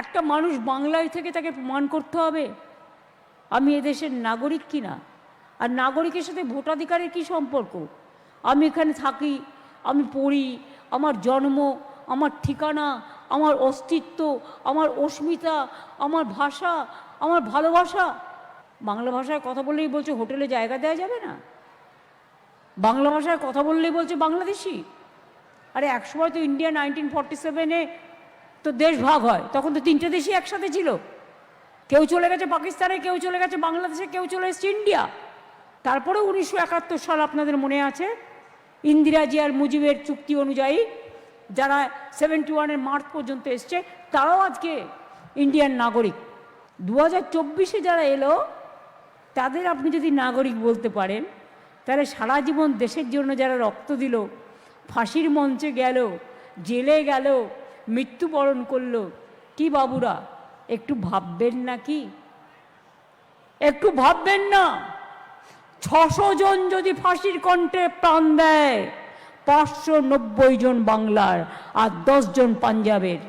একটা মানুষ বাংলায় থেকে তাকে প্রমাণ করতে হবে আমি এদেশের নাগরিক কিনা। আর নাগরিকের সাথে ভোটাধিকারের কি সম্পর্ক? আমি এখানে থাকি, আমি পড়ি, আমার জন্ম, আমার ঠিকানা, আমার অস্তিত্ব, আমার অস্মিতা, আমার ভাষা, আমার ভালোবাসা। বাংলা ভাষায় কথা বললেই বলছে হোটেলে জায়গা দেওয়া যাবে না, বাংলা ভাষায় কথা বললেই বলছে বাংলাদেশি। আরে একসময় তো ইন্ডিয়া 1947-এ তো দেশ ভাগ হয়, তখন তো তিনটে দেশই একসাথে ছিল। কেউ চলে গেছে পাকিস্তানে, কেউ চলে গেছে বাংলাদেশে, কেউ চলে এসেছে ইন্ডিয়া। তারপরে 1971 সাল আপনাদের মনে আছে, ইন্দিরাজি আর মুজিবের চুক্তি অনুযায়ী যারা 71-এর মার্চ পর্যন্ত এসছে তারাও আজকে ইন্ডিয়ান নাগরিক। 2024-এ যারা এলো তাদের আপনি যদি নাগরিক বলতে পারেন, তাহলে সারা জীবন দেশের জন্য যারা রক্ত দিল, ফাঁসির মঞ্চে গেল, জেলে গেল, মৃত্যুবরণ করলো, কি বাবুরা একটু ভাববেন না? কি একটু ভাববেন না? 600 জন যদি ফাঁসির কণ্ঠে প্রাণ দেয়, 590 জন বাংলার আর 10 জন পাঞ্জাবের।